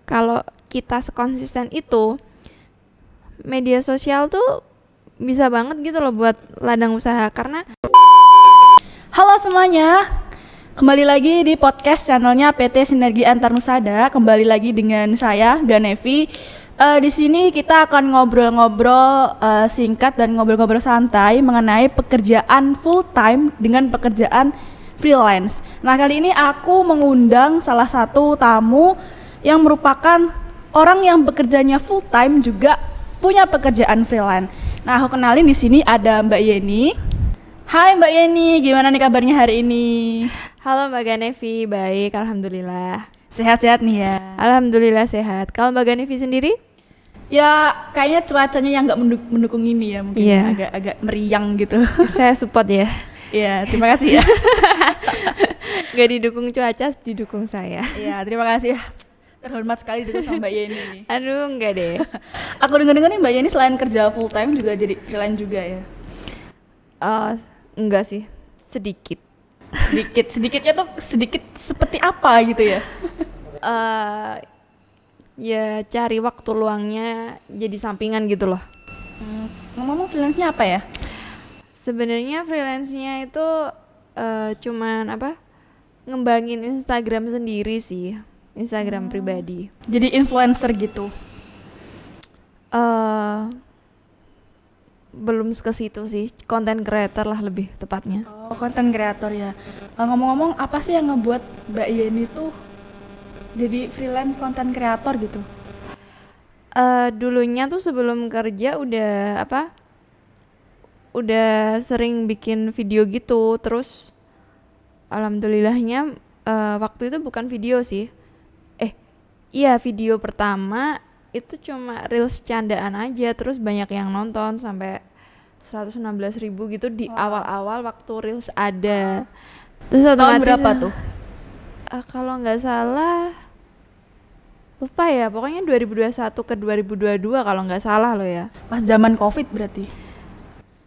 kalau kita sekonsisten itu, media sosial tuh bisa banget gitu loh buat ladang usaha. Karena Halo semuanya, kembali lagi di podcast channelnya PT Sinergi Antar Nusada. Kembali lagi dengan saya Ganevi. Di sini kita akan ngobrol-ngobrol singkat dan ngobrol-ngobrol santai mengenai pekerjaan full time dengan pekerjaan freelance. Nah, kali ini aku mengundang salah satu tamu yang merupakan orang yang bekerjanya full time juga punya pekerjaan freelance. Nah, aku kenalin di sini ada Mbak Yeni. Hai Mbak Yeni, gimana nih kabarnya hari ini? halo Mbak Ganevi, baik, alhamdulillah. Sehat-sehat nih ya? Alhamdulillah sehat. Kalau Mbak Ganevi sendiri? Ya, kayaknya cuacanya yang nggak mendukung ini ya, mungkin Iya. agak meriang gitu. Saya support ya. Iya, terima kasih ya. Gak didukung cuaca, didukung saya. Iya, terima kasih ya. Terhormat sekali duduk sama Mbak Yeni nih. Aduh, enggak deh. Aku dengar-dengar nih Mbak Yeni selain kerja full time juga jadi freelance juga ya. Enggak sih, sedikit. Sedikitnya tuh sedikit seperti apa gitu ya? eh Ya cari waktu luangnya jadi sampingan gitu loh. Ngomong-ngomong freelance-nya apa ya? Sebenarnya freelance-nya itu cuman apa? Ngembangin Instagram sendiri sih, Instagram pribadi. Jadi influencer gitu. eh Belum ke situ sih, content creator lah lebih tepatnya. Oh, konten kreator ya. Ngomong-ngomong, apa sih yang ngebuat Mbak Yeni tuh jadi freelance konten kreator gitu? Dulunya tuh sebelum kerja udah sering bikin video gitu, terus alhamdulillahnya waktu itu bukan video sih. Iya, video pertama itu cuma reels candaan aja, terus banyak yang nonton sampai 116.000 gitu di awal-awal waktu reels ada. Terus Tahun otomatis berapa tuh? kalau nggak salah lupa ya, pokoknya 2021 ke 2022 kalau nggak salah lo ya. Pas zaman COVID berarti?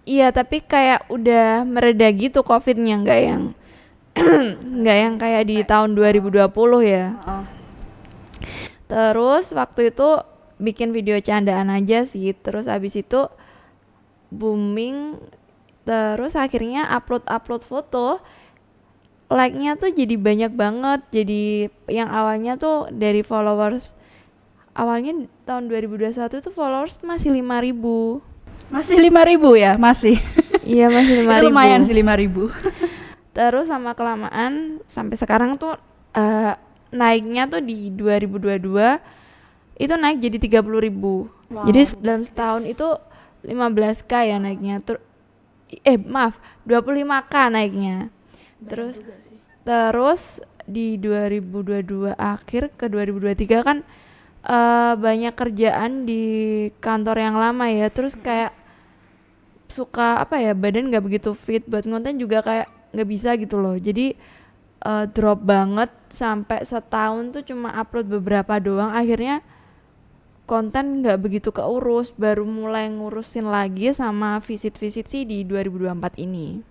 Iya, tapi kayak udah mereda gitu covidnya, nggak yang nggak yang kayak di tahun 2020 ya. Terus waktu itu bikin video candaan aja sih, terus abis itu booming, terus akhirnya upload foto, like-nya tuh jadi banyak banget. Jadi yang awalnya tuh dari followers, awalnya tahun 2021 tuh followers masih 5.000. Masih 5.000 ya? Masih? Iya, masih 5.000. Itu lumayan sih 5.000. Terus sama kelamaan sampai sekarang tuh naiknya tuh di 2022 itu naik jadi 30.000. Wow. Jadi dalam setahun itu 15k ya naiknya. 25k naiknya. Terus di 2022 akhir ke 2023 kan banyak kerjaan di kantor yang lama ya. Terus kayak suka badan nggak begitu fit buat konten juga, kayak nggak bisa gitu loh. Jadi drop banget sampai setahun tuh cuma upload beberapa doang. Akhirnya konten nggak begitu keurus, baru mulai ngurusin lagi sama visit sih di 2024 ini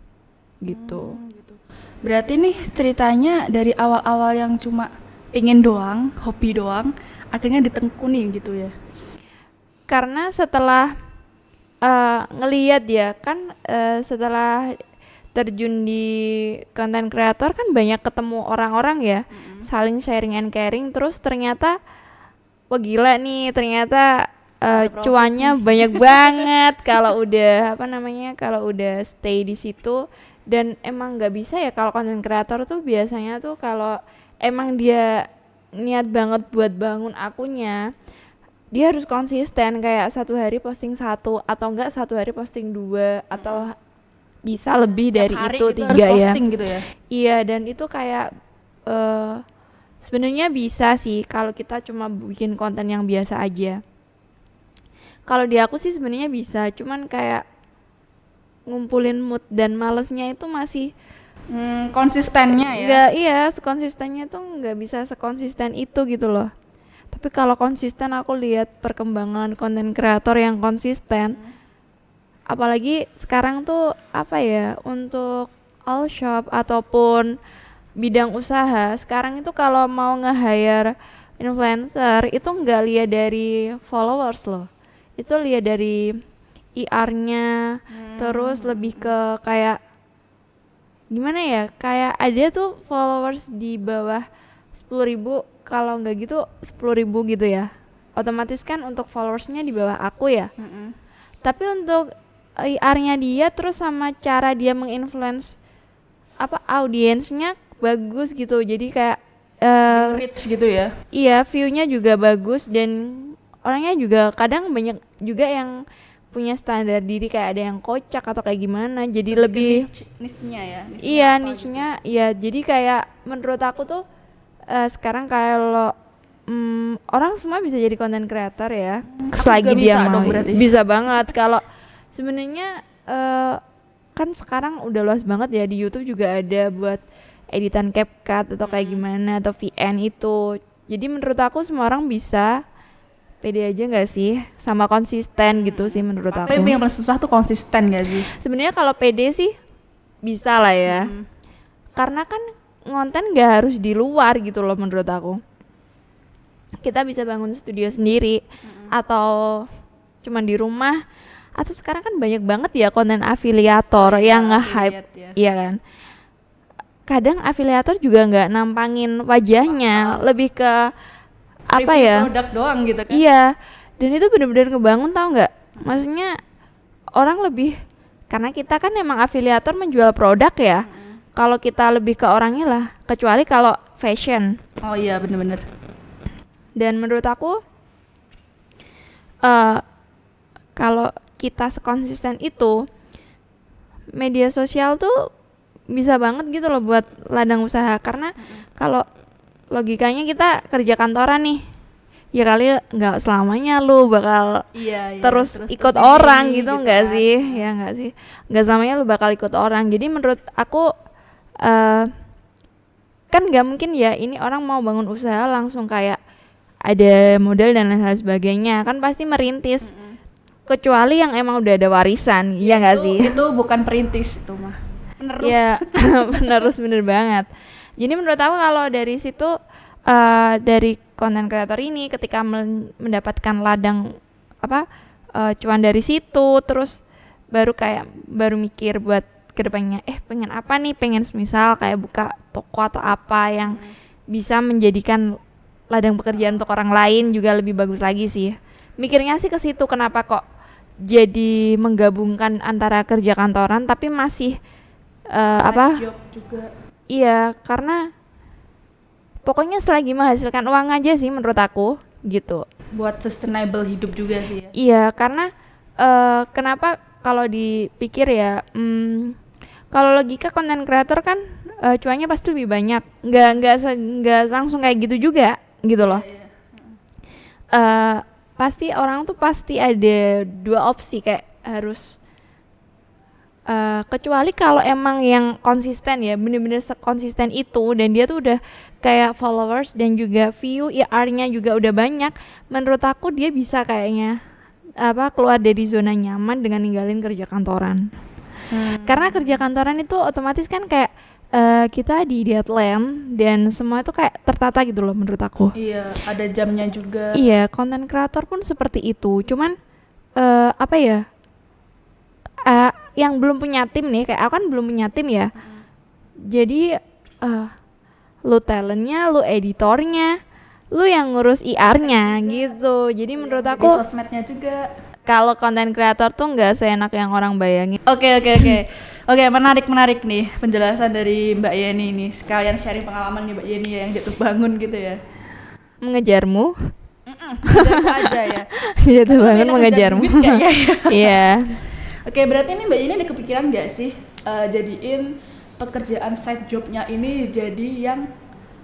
gitu. Berarti nih ceritanya dari awal-awal yang cuma pengen doang, hobi doang, akhirnya ditekuni gitu ya? Karena setelah ngeliat ya kan, setelah terjun di content creator kan banyak ketemu orang-orang ya, saling sharing and caring, terus ternyata wah gila nih, ternyata cuannya banyak banget kalau udah kalau udah stay di situ. Dan emang nggak bisa ya kalau content creator tuh biasanya tuh kalau emang dia niat banget buat bangun akunnya, dia harus konsisten, kayak satu hari posting satu atau enggak satu hari posting dua atau bisa lebih dari itu gitu 3 ya. Gitu ya. Iya, dan itu kayak sebenarnya bisa sih kalau kita cuma bikin konten yang biasa aja. Kalau di aku sih sebenarnya bisa, cuman kayak ngumpulin mood dan malesnya itu masih Konsistennya ya. nggak, iya, sekonsistennya tuh nggak bisa sekonsisten itu gitu loh. Tapi kalau konsisten, aku lihat perkembangan konten kreator yang konsisten, apalagi sekarang tuh untuk all shop ataupun bidang usaha sekarang itu kalau mau nge-hire influencer itu nggak lihat dari followers loh, itu lihat dari IR-nya, terus lebih ke kayak gimana ya, kayak ada tuh followers di bawah 10.000, kalau nggak gitu 10.000 gitu ya, otomatis kan untuk followersnya di bawah aku ya. Tapi untuk IR-nya dia terus sama cara dia menginfluence apa audiensnya bagus gitu, jadi kayak Rich gitu ya. iya, view-nya juga bagus dan orangnya juga kadang banyak juga yang punya standar diri, kayak ada yang kocak atau kayak gimana, jadi lebih niche-nya ya. iya apa niche-nya iya, jadi kayak menurut aku tuh sekarang kalau orang semua bisa jadi content creator ya, selagi juga dia bisa mau. dong berarti. Bisa banget kalau sebenarnya kan sekarang udah luas banget ya, di YouTube juga ada buat editan CapCut atau kayak gimana, atau VN itu. Jadi menurut aku semua orang bisa, pede aja nggak sih, sama konsisten gitu sih menurut aku. Tapi yang paling susah tuh konsisten gak sih? Sebenarnya kalau pede sih bisa lah ya, karena kan konten nggak harus di luar gitu loh menurut aku. Kita bisa bangun studio sendiri atau cuman di rumah, atau sekarang kan banyak banget ya konten afiliator yang nge-hype, iya kan. Kadang afiliator juga nggak nampangin wajahnya, lebih ke apa Review ya, produk doang gitu kan. iya, dan itu benar-benar ngebangun, tau nggak, maksudnya orang lebih, karena kita kan emang afiliator menjual produk ya, kalau kita lebih ke orangnya lah, kecuali kalau fashion. Oh iya, bener-bener. Dan menurut aku kalau kita sekonsisten itu, media sosial tuh bisa banget gitu loh buat ladang usaha. Karena kalau logikanya kita kerja kantoran nih, ya kali nggak selamanya lu bakal terus ikut orang gitu, nggak kan. sih? Ya nggak sih, nggak selamanya lu bakal ikut orang. Jadi menurut aku kan nggak mungkin ya ini orang mau bangun usaha langsung kayak ada modal dan lain sebagainya, kan pasti merintis. Kecuali yang emang udah ada warisan, iya nggak sih? Itu bukan perintis, itu mah penerus. Ya, penerus, bener banget. Jadi menurut aku kalau dari situ dari konten kreator ini ketika mendapatkan ladang cuan dari situ, terus baru mikir buat kedepannya, pengen apa nih, pengen misal kayak buka toko atau apa yang bisa menjadikan ladang pekerjaan untuk orang lain juga lebih bagus lagi sih. Mikirnya sih ke situ, kenapa kok jadi menggabungkan antara kerja kantoran tapi masih Job juga. Iya, karena pokoknya selagi menghasilkan uang aja sih menurut aku gitu. Buat sustainable hidup juga sih ya. Iya, karena kenapa kalau dipikir ya, kalau logika konten kreator kan cuannya pasti lebih banyak. Nggak langsung kayak gitu juga gitu loh. Pasti orang tuh pasti ada dua opsi, kayak harus kecuali kalau emang yang konsisten ya, bener-bener sekonsisten itu, dan dia tuh udah kayak followers dan juga view IR-nya juga udah banyak, menurut aku dia bisa kayaknya keluar dari zona nyaman dengan ninggalin kerja kantoran. Karena kerja kantoran itu otomatis kan kayak kita di deadline dan semua itu kayak tertata gitu loh menurut aku. Iya, ada jamnya juga. Iya, konten kreator pun seperti itu. Cuman yang belum punya tim nih, kayak aku kan belum punya tim ya. Jadi lu talentnya, lu editornya, lu yang ngurus IR-nya gitu. Jadi menurut aku di sosmednya juga. Kalau konten kreator tuh nggak seenak yang orang bayangin. Oke, menarik nih penjelasan dari Mbak Yeni ini. Sekalian sharing pengalaman nih Mbak Yeni ya, yang jatuh bangun gitu ya. Mengejarmu? Mengejarku aja ya. Jatuh bangun mengejarmu. Iya. Oke, berarti ini Mbak Yeni ada kepikiran nggak sih jadiin pekerjaan side jobnya ini jadi yang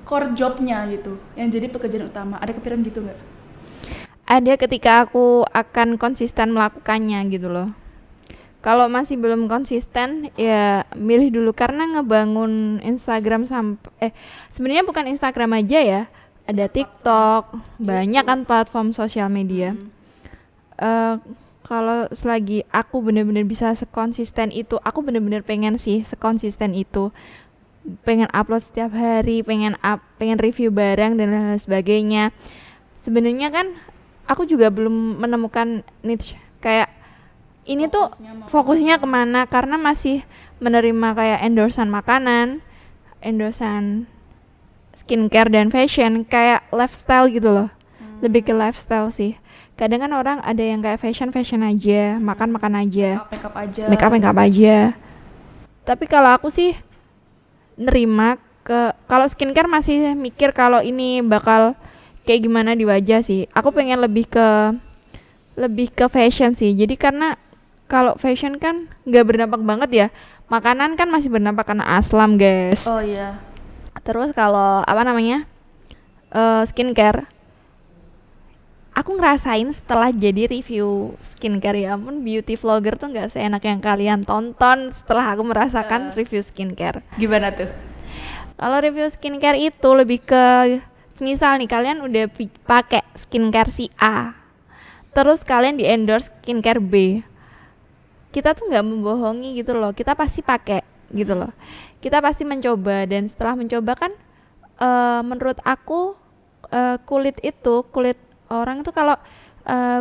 core jobnya gitu, yang jadi pekerjaan utama? Ada kepikiran gitu nggak? Ada, ketika aku akan konsisten melakukannya gitu loh. Kalau masih belum konsisten ya milih dulu, karena ngebangun Instagram sebenarnya bukan Instagram aja ya, ada TikTok, banyak kan platform sosial media. Kalau selagi aku benar-benar bisa sekonsisten itu, aku benar-benar pengen sih sekonsisten itu. pengen upload setiap hari, pengen review barang dan lain sebagainya. Sebenarnya kan aku juga belum menemukan niche kayak ini tuh fokusnya kemana, karena masih menerima kayak endorsean makanan, endorsean skincare dan fashion, kayak lifestyle gitu loh. Lebih ke lifestyle sih. Kadang kan orang ada yang kayak fashion aja, makan aja, Makeup aja. Tapi kalau aku sih nerima kalau skincare masih mikir kalau ini bakal kayak gimana di wajah sih. Aku pengen lebih ke fashion sih. Jadi karena kalau fashion kan nggak berdampak banget ya. Makanan kan masih berdampak karena aslam, guys. Oh iya. Terus kalau skincare, aku ngerasain setelah jadi review skincare, ya ampun, beauty vlogger tuh nggak seenak yang kalian tonton setelah aku merasakan review skincare. Gimana tuh? Kalau review skincare itu lebih ke misal nih kalian udah pakai skincare si A, terus kalian di endorse skincare B. Kita tuh nggak membohongi gitu loh, kita pasti pakai gitu loh. Kita pasti mencoba, dan setelah mencoba kan menurut aku kulit orang itu kalau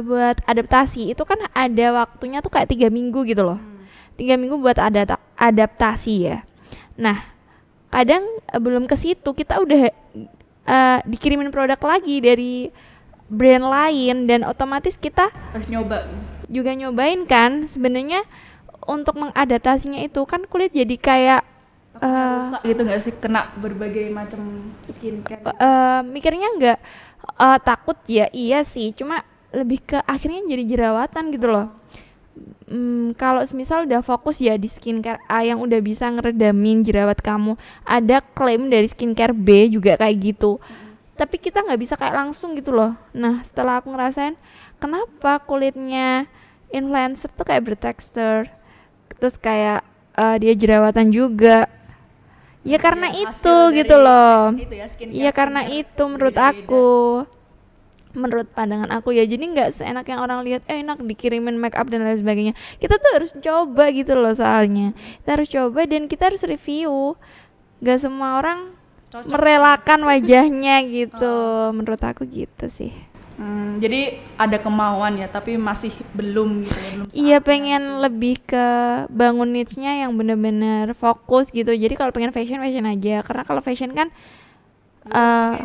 buat adaptasi itu kan ada waktunya tuh kayak 3 minggu gitu loh. 3 minggu buat adaptasi ya. Nah, kadang belum ke situ kita udah dikirimin produk lagi dari brand lain, dan otomatis kita Harus nyoba. juga nyobain kan. Sebenarnya untuk mengadaptasinya itu kan kulit jadi kayak Rusak gitu nggak sih, kena berbagai macam skincare? mikirnya nggak takut ya, iya sih, cuma lebih ke akhirnya jadi jerawatan gitu loh. Kalau misal udah fokus ya di skincare A yang udah bisa ngeredamin jerawat kamu, ada klaim dari skincare B juga kayak gitu. Tapi kita nggak bisa kayak langsung gitu loh. Nah, setelah aku ngerasain kenapa kulitnya influencer tuh kayak bertekstur, terus kayak dia jerawatan juga. Ya karena itu gitu loh. Iya karena itu menurut aku, menurut pandangan aku ya. Jadi nggak seenak yang orang lihat enak dikirimin make up dan lain sebagainya. Kita tuh harus coba gitu loh, soalnya kita harus coba dan kita harus review. Gak semua orang merelakan wajahnya gitu. Menurut aku gitu sih. Jadi ada kemauan ya, tapi masih belum gitu ya, belum. Iya, pengen lebih ke bangun niche-nya yang bener-bener fokus gitu. Jadi kalau pengen fashion aja, karena kalau fashion kan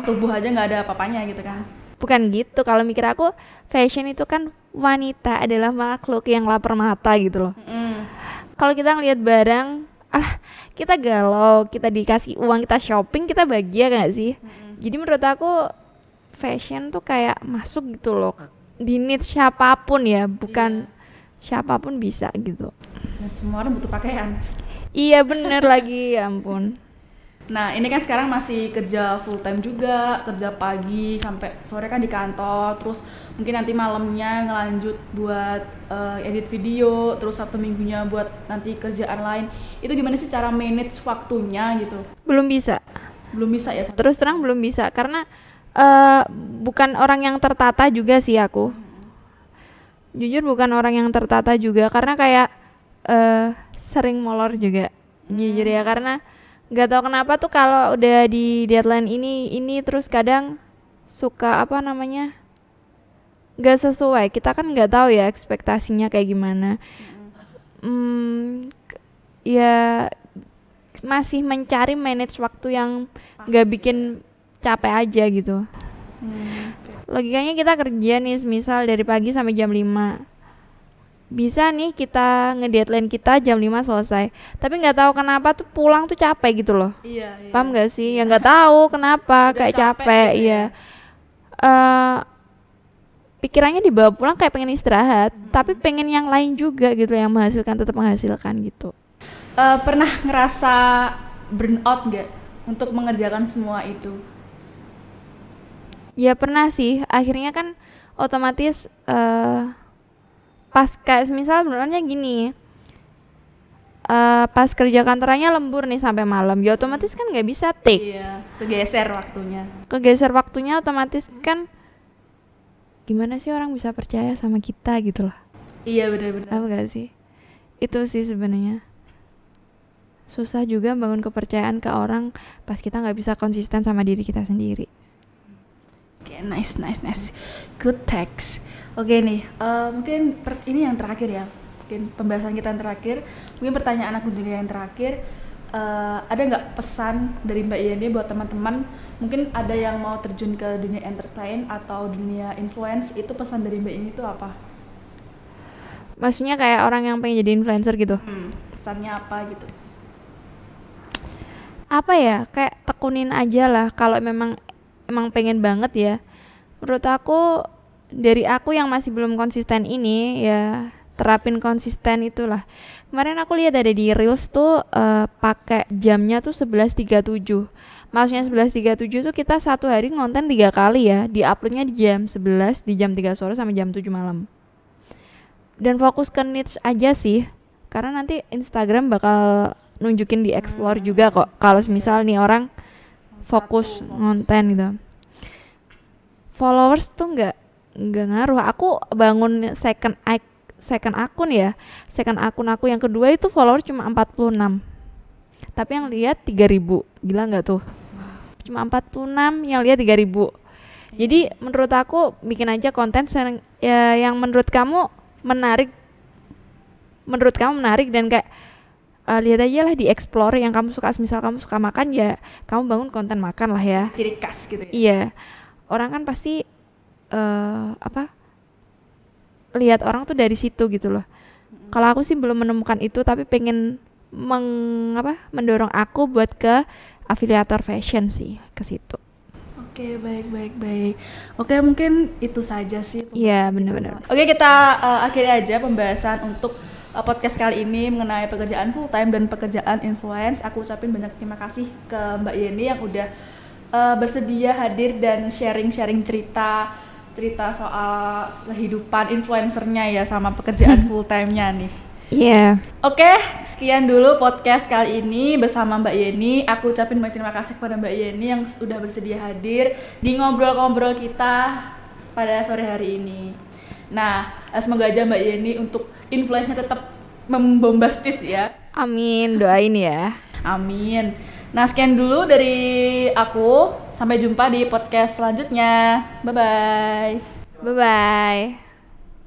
Tubuh aja nggak ada apa-apanya gitu kan. bukan gitu. Kalau mikir aku, fashion itu kan wanita adalah makhluk yang lapar mata gitu loh. Kalau kita ngelihat barang, kita galau, kita dikasih uang, kita shopping, kita bahagia gak sih? Jadi menurut aku fashion tuh kayak masuk gitu loh di niche siapapun ya, bukan siapapun bisa gitu. Dan semua orang butuh pakaian. Iya bener lagi, ya ampun. Nah ini kan sekarang masih kerja full time juga, kerja pagi sampai sore kan di kantor, terus mungkin nanti malamnya ngelanjut buat edit video, terus Sabtu minggunya buat nanti kerjaan lain. Itu gimana sih cara manage waktunya gitu? Belum bisa. Belum bisa ya? Terus terang belum bisa, karena bukan orang yang tertata juga sih aku. Jujur bukan orang yang tertata juga, karena kayak sering molor juga. Jujur ya, karena nggak tahu kenapa tuh kalau udah di deadline ini terus kadang suka nggak sesuai. Kita kan nggak tahu ya ekspektasinya kayak gimana. Ya masih mencari manage waktu yang nggak bikin capek aja gitu. Logikanya kita kerja nih misal dari pagi sampai jam 5, bisa nih kita ngedeadline kita jam 5 selesai, tapi nggak tahu kenapa tuh pulang tuh capek gitu loh. Iya. Paham nggak sih? Ya nggak tahu kenapa kayak capek gitu ya. Pikirannya dibawa pulang kayak pengen istirahat, tapi pengen yang lain juga gitu, yang tetap menghasilkan gitu. Pernah ngerasa burnout nggak untuk mengerjakan semua itu? Ya pernah sih, akhirnya kan otomatis pas kayak misal sebenarnya gini, pas kerja kantorannya lembur nih sampai malam, ya otomatis kan nggak bisa take. Iya, kegeser waktunya otomatis kan, gimana sih orang bisa percaya sama kita gitu loh. Iya benar-benar. Apa gak sih? Itu sih sebenarnya. susah juga bangun kepercayaan ke orang pas kita nggak bisa konsisten sama diri kita sendiri. Oke, nice. Good text. Oke nih, mungkin ini yang terakhir ya. Mungkin pembahasan kita yang terakhir. Mungkin pertanyaan aku juga yang terakhir. Ada nggak pesan dari Mbak Yeni buat teman-teman? Mungkin ada yang mau terjun ke dunia entertain atau dunia influence, itu pesan dari Mbak Yeni itu apa? Maksudnya kayak orang yang pengen jadi influencer gitu. Pesannya apa gitu? Apa ya, kayak tekunin aja lah kalau memang pengen banget ya. Menurut aku, dari aku yang masih belum konsisten ini ya, terapin konsisten itulah. Kemarin aku lihat ada di Reels tuh pakai jamnya tuh 11.37. Maksudnya 11.37 tuh kita satu hari ngonten 3 kali ya, di-uploadnya di jam 11, di jam 3 sore sama jam 7 malam. Dan fokus ke niche aja sih, karena nanti Instagram bakal nunjukin di explore juga kok. Kalau misal nih orang fokus ngonten gitu. Followers tuh nggak ngaruh. Aku bangun second akun ya. Second akun aku yang kedua itu followers cuma 46. Tapi yang lihat 3.000. Gila nggak tuh? Cuma 46 yang lihat 3.000. Jadi menurut aku bikin aja konten yang menurut kamu menarik. Dan kayak lihat aja lah di explore yang kamu suka. Misal kamu suka makan ya kamu bangun konten makan lah ya. Ciri khas gitu ya. Iya. Orang kan pasti lihat orang tuh dari situ gitu loh. Kalau aku sih belum menemukan itu, tapi pengen mendorong aku buat ke afiliator fashion sih, ke situ. Oke, baik. Oke, mungkin itu saja sih. Iya, benar-benar. Oke, kita akhiri aja pembahasan untuk podcast kali ini mengenai pekerjaan full time dan pekerjaan influence. Aku ucapin banyak terima kasih ke Mbak Yeni yang udah bersedia hadir dan sharing cerita soal kehidupan influencernya ya sama pekerjaan full time-nya nih. Iya. Oke, sekian dulu podcast kali ini bersama Mbak Yeni. Aku ucapin banyak terima kasih kepada Mbak Yeni yang sudah bersedia hadir di ngobrol-ngobrol kita pada sore hari ini. Nah, semoga aja Mbak Yeni untuk influence-nya tetap membombastis ya. Amin, doain ya. Amin. Nah, sekian dulu dari aku. Sampai jumpa di podcast selanjutnya. Bye-bye. Bye-bye.